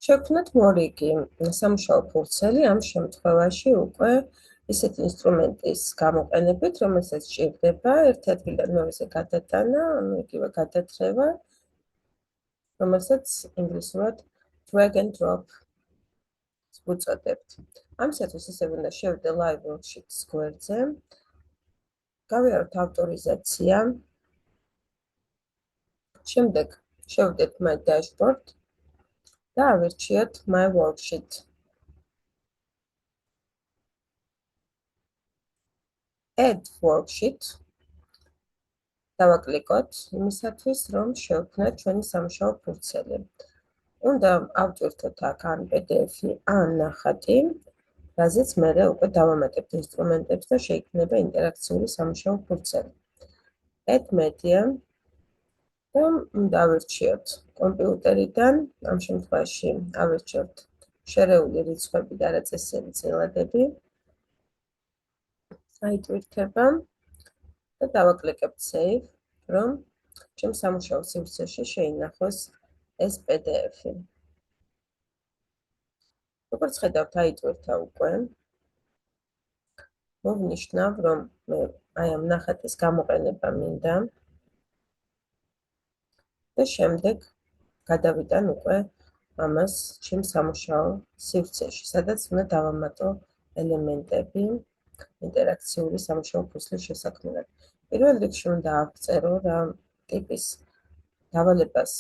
შევქმნათ მორიგი სამუშაო ფურცელი ამ შემთხვევაში უკვე ისეთი ინსტრუმენტის გამოყენებით, რომელსაც სჭირდება ერთ ადგილიდან მეორეზე გადატანა, ანუ იგივე გადათრევა, რომელსაც ინგლისურად drag and drop უწოდებთ. ამისათვის ისევ უნდა შევიდე live worksheet-ის გვერდზე, გავიაროთ ავტორიზაცია, შემდეგ შევიდეთ my dashboard და ავირჩიოთ my worksheet. Add worksheet დავაკლიკოთ იმისათვის, რომ შევქმნათ ჩვენი სამუშაო ფურცელი. უნდა ავტვირთოთ აქ ან PDF-ი, ან ნახატი, რაზეც მერე უკვე დავამატებთ ინსტრუმენტებს და შეიქმნება ინტერაქციული სამუშაო ფურცელი. Add media და დავირჩიოთ კომპიუტერიდან, ამ შემთხვევაში ავირჩიოთ შერეული რიცხვები და არაწესიერი წილადები. აიტვირთება და დავაკლიკებთ save, რომ ჩემ სამუშაო სივრცეში შეინახოს ეს PDF-ი. როგორც ხედავთ, აიტვირთა უკვე. მოვნიშნავ, რომ მე აი ამ ნახატის გამოყენება მინდა და შემდეგ გადავიტან უკვე ამას ჩემ სამუშაო სივრცეში, სადაც უნდა დავამატო ელემენტები ინტერაქციული სამუშაო ფურცლის შესაქმნელად. პირველ რიგში უნდა ავწერო რა ტიპის დავალებას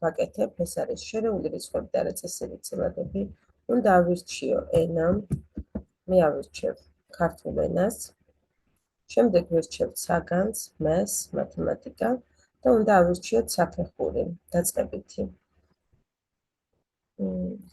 ვაკეთებ, ეს არის შერეული რიცხვები და არაწესიერი წილადები. უნდა ავირჩიო ენა, მე ავირჩევ ქართულ ენას, შემდეგ ვირჩევ საგანძ, მეს, მათემატიკა და უნდა ავირჩიოთ საფეხური, დაწყებითი.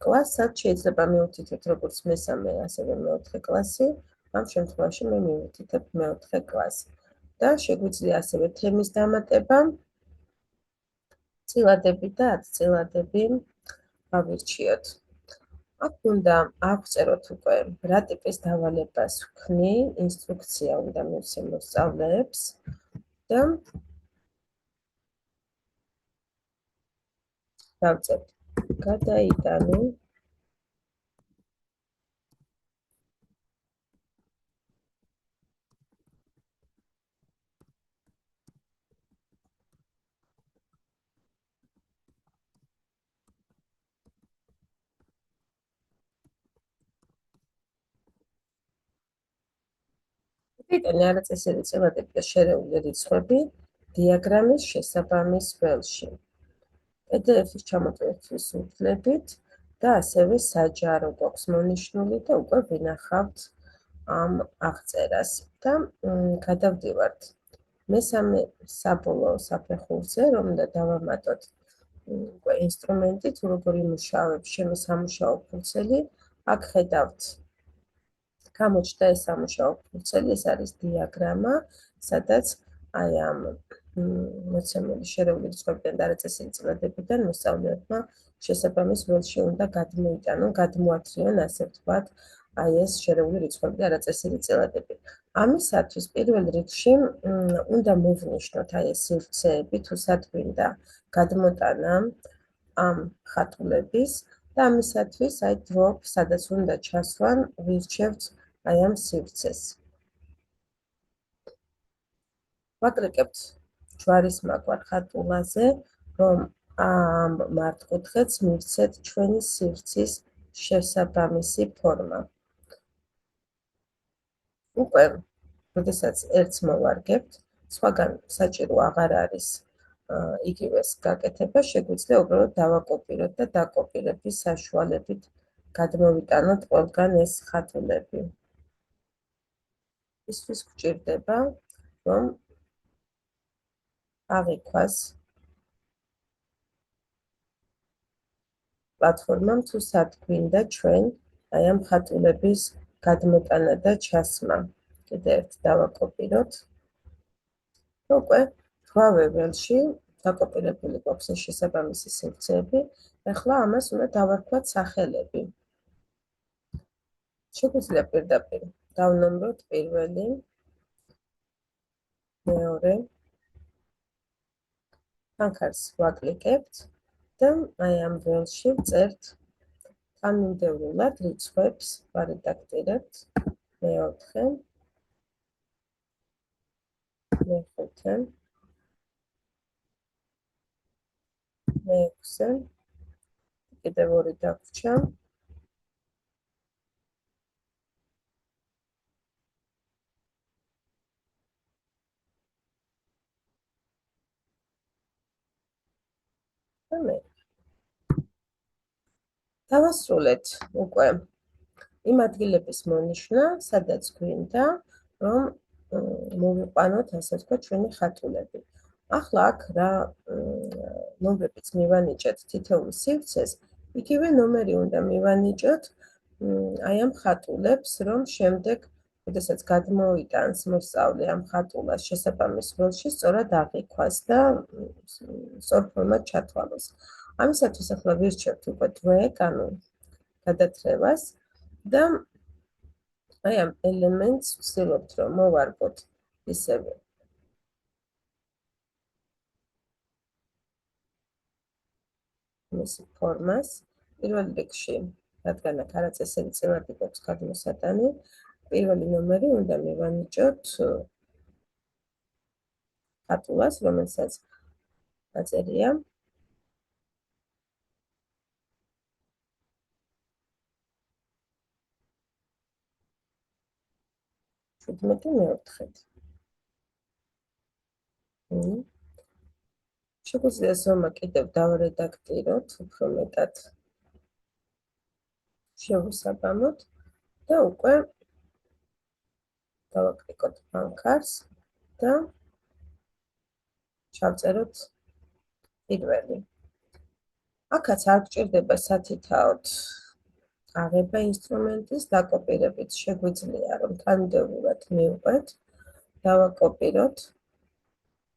კლასსაც შეიძლება მივუთითოთ როგორც მესამე, ასევე მეოთხე კლასი, ამ შემთხვევაში მე მივუთითებ მეოთხე კლასი. და შეგვიძლია ასევე თემის დამატება, წილადები და ათწილადები ავირჩიოთ. აქ უნდა ავწეროთ უკვე რა ტიპის დავალებას ვქნი, ინსტრუქცია უნდა მივცე მოსწავლეებს და დავწერთ გადაიტანო იტანე არაწესიერი წილადები და შერეული რიცხვები დიაგრამის შესაბამის ველში. PDF-ის ჩამოტვირთვის უფლებით და ასევე საჯარო გვაქვს მონიშნული და უკვე ვინახავთ ამ აღწერას და გადავდივართ მესამე საბოლოო საფეხურზე, რომ უნდა დავამატოთ უკვე ინსტრუმენტი, თუ როგორ იმუშავებს ჩემი სამუშაო ფურცელი. აქ ხედავთ გამოჩნდა ეს სამუშაო ფურცელი, ეს არის დიაგრამა, სადაც აი ამ მოცემული შერეული რიცხვებიდან და არაწესიერი წილადებიდან მოსწავლეებმა შესაბამის ველში უნდა გადმოიტანონ, გადმოათრიონ, ასე ვთქვათ, აი ეს შერეული რიცხვები და არაწესიერი წილადები. ამისათვის პირველ რიგში უნდა მოვნიშნოთ აი ეს სივრცეები, თუ სად გვინდა გადმოტანა ამ ხატულების და ამისათვის აი drop, სადაც უნდა ჩასვან, ვირჩევთ აი ამ სივრცეს. ვაკრიკებთ ჯვარის მაგვარ ხატულაზე, რომ ამ მართკუთხედს მივცეთ ჩვენი სივრცის შესაბამისი ფორმა. უკვე, როდესაც ერთს მოვარგებთ, სხვაგან საჭირო აღარ არის იგივეს გაკეთება, შეგვიძლია უბრალოდ დავაკოპიროთ და დაკოპირების საშუალებით გადმოვიტანოთ ყველგან ეს ხატულები. ისთვის გვჭირდება, რომ აღიქვას პლატფორმამ, თუ სად გვინდა ჩვენ აი ამ ხატულების გადმოტანა და ჩასმა. კიდევ ერთ დავაკოპიროთ. უკვე რვავე ველში დაკოპირებული გვაქვს ეს შესაბამისი სივრცეები. ახლა ამას უნდა დავარქვათ სახელები. შეგვიძლია პირდაპირ დავნომროთ პირველი, მეორე, თანხას ვაკლიკებთ და აი ამ ველში ვწერთ თანმიმდევრულად რიცხვებს ვარედაქტირებთ. მე-4, მე-5, მე-6, კიდევ 2 დაგვრჩა. და მე. დავასრულეთ უკვე იმ ადგილების მონიშნა, სადაც გვინდა, რომ მოვიყვანოთ, ასე ვთქვათ, ჩვენი ხატულები. ახლა აქ რა ნომრებიც მივანიჭეთ თითოეულ სივრცეს, იგივე ნომერი უნდა მივანიჭოთ აი ამ ხატულებს, რომ შემდეგ, როდესაც გადმოიტანს მოსწავლე ამ ხატულას შესაბამის ველში, სწორად აღიქვას და სწორ ფორმად ჩათვალოს. ამისათვის ახლა ვირჩევთ უკვე დღე, ანუ გადათრევას და აი ამ ელემენტს ვცდილობთ, რომ მოვარგოთ ისევე მისი ფორმას. პირველ რიგში, რადგან აქ არაწესიერი წილად გვაქვს გადმოსატანი, პირველი ნომერი უნდა მივანიჭოთ ხატულას, რომელსაც დაწერია მე-4. შეგვიძლია ზომა კიდევ დავარედაქტიროთ, უფრო მეტად შევუსაბამოთ და უკვე დავაკლიკოთ ბანკარს და ჩავწეროთ პირველი. აქაც არ გჭირდება სათითაოდ აღება ინსტრუმენტის, დაკოპირებით შეგვიძლია, რომ თანმიმდევრულად მივყვეთ, დავაკოპიროთ.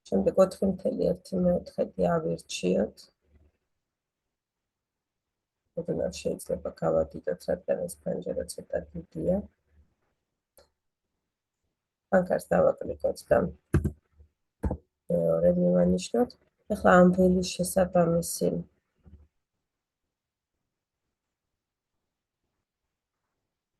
შემდეგ 4.1/4 ავირჩიოთ. ოდნავ შეიძლება გავადიდოთ, რადგან ეს პანჯარა ცოტა დიდია. ბანკარს დავაკლიკოთ და მეორე მივანიშნოთ. ახლა ამ ველის შესაბამისი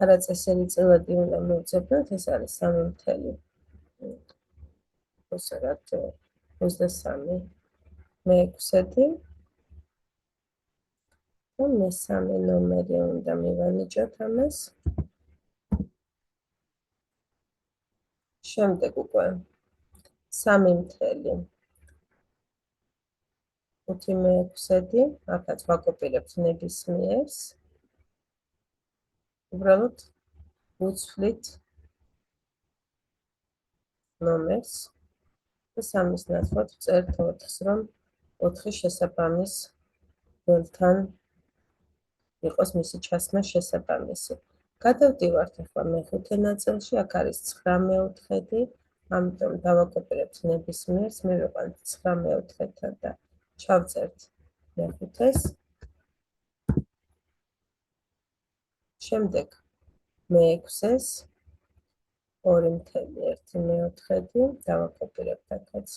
არაწესიერი წილადი უნდა მოვძებნოთ, ეს არის 3.23 მე-6 და მესამე ნომერი უნდა მივანიჭოთ ამას. შემდეგ უკვე 3.5 მე-6, აქაც ვაკოპირებთ ნებისმიერს. უბრალოდ ვუცვლით ნომერს და 3-ის ნაცვლად ვწერთ 4-ს, რომ 4 შესაბამის ველთან იყოს მისი ჩასმა შესაბამისი. გადავდივართ ახლა მე-5 ნაწილში, აქ არის 9 მე-4, ამიტომ დავაკოპირებთ ნებისმიერს, მივიყვანთ 9 მე-4-თან და ჩავწერთ მე-5-ს. შემდეგ მე-6-ს 2.1 მე-4 დავაკოპირებთ აქაც.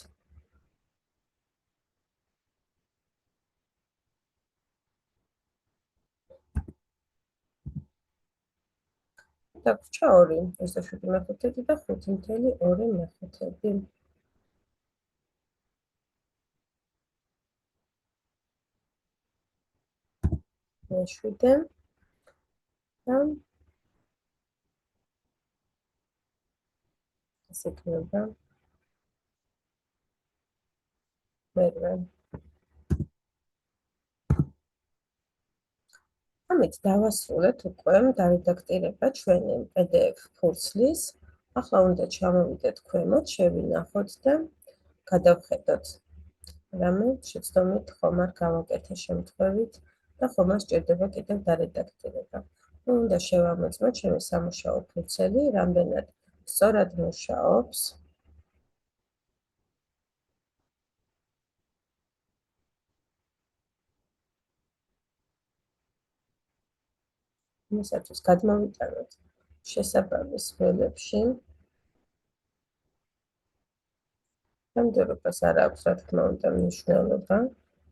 დაგვრჩა 2, 27 მე-5 და 5.2 მე-5. მე-7 და ეს იქნება მე-8. ამით დავასრულეთ უკვე დარედაქტირება ჩვენი PDF ფურცლის. ახლა უნდა ჩამოვიდეთ ქვემოთ, შევინახოთ და გადავხედოთ. რამე შეცდომით ხომ არ გავაკეთე შემთხვევით და ხომ არ სჭირდება კიდევ დარედაქტირება. უნდა შევამოწმოთ ჩემი სამუშაო ფურცელი, რამდენად სწორად მუშაობს. იმისათვის გადმოვიტანოთ შესაბამის ველებში. ნამდვილობას არ აქვს, რა თქმა უნდა, მნიშვნელობა,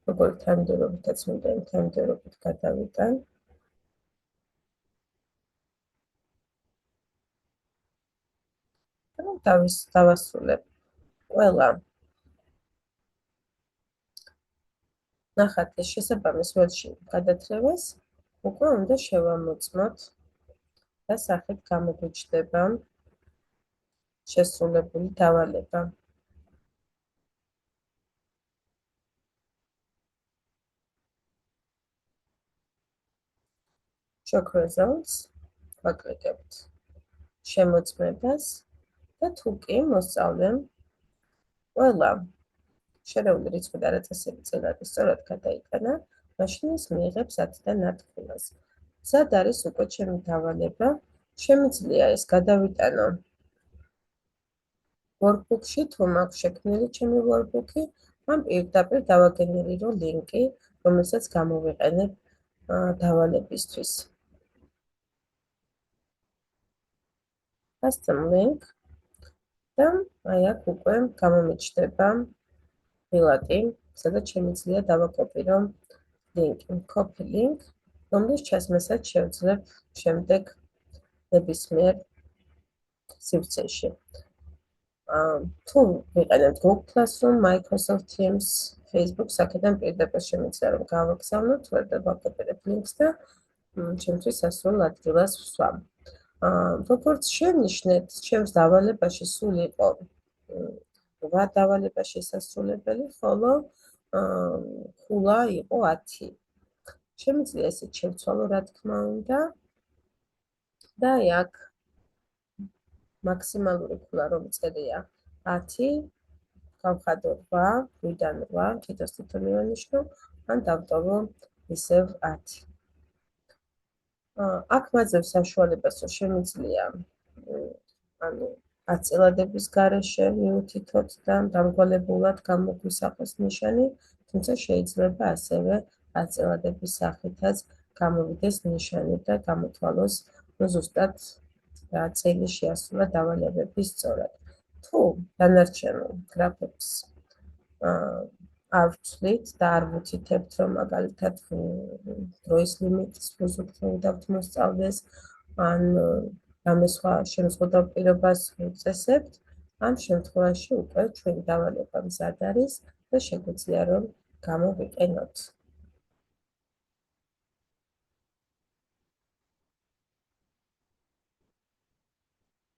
როგორი თანმიმდევრობითაც მინდა იმ თანმიმდევრობით გადავიტან. და დავასრულებ ყველა ნახატის შესაბამის ველში გადათრევას, უკვე უნდა შევამოწმოთ და სახით გამოგვიჩნდება შესრულებული დავალება. Shock results ვაკლიკებთ შემოწმებას და თუ კი მოსწავლემ ყველა შერეული რიცხვი და არაწესიერი წილაკი სწორად გადაიტანა, მაშინ ის მიიღებს 10-დან 10 ქულას. მზად არის უკვე ჩემი დავალება, შემიძლია ეს გადავიტანო workbook-ში, თუ მაქვს შექმნილი ჩემი workbook-ი, ან პირდაპირ დავაგენერირო ლინკი, რომელსაც გამოვიყენებ დავალებისთვის. Custom link და აი აქ უკვე გამომიჩნდება ღილაკი, სადაც შემიძლია დავაკოპირო ლინკი, copy link, რომლის ჩასმასაც შევძლებ შემდეგ ნებისმიერ სივრცეში. თუ ვიყენებთ Google Classroom, Microsoft Teams, Facebook-ს, აქედან პირდაპირ შემიძლია რომ გავაგზავნოთ, ვერ დავაკოპირებ ლინკს და ჩემთვის სასურველ ადგილას ვსვამ. როგორც შევნიშნეთ, ჩემს დავალებაში სულ იყო 8 დავალება შესასრულებელი, ხოლო ქულა იყო 10. შემიძლია ესეც შევცვალო, რა თქმა უნდა. და აქ მაქსიმალური ქულა რომ წერია 10, გავხადო 8, 8-დან 8, თითოს თითო მივანიშნო, ან დავტოვო ისევ 10. აქ მაძლევს საშუალებას, რომ შემიძლია ანუ აწილადების გარეშე მიუთითოთ და დამრგვალებულად გამოგვისახოს ნიშანი, თუმცა შეიძლება ასევე აწილადების სახითაც გამოვიდეს ნიშანი და გამოთვალოს ზუსტად რა წელი შეასრულა დავალებების სწორად. თუ დანარჩენ გრაფებს არ ვცვლით და არ ვუთითებთ, რომ მაგალითად დროის ლიმიტს ვუზრუნველდებთ მოსწავლეს, ან რამე სხვა შემზღუდავ პირობას ვუწესებთ, ამ შემთხვევაში უკვე ჩვენი დავალება მზად არის და შეგვიძლია რომ გამოვიყენოთ.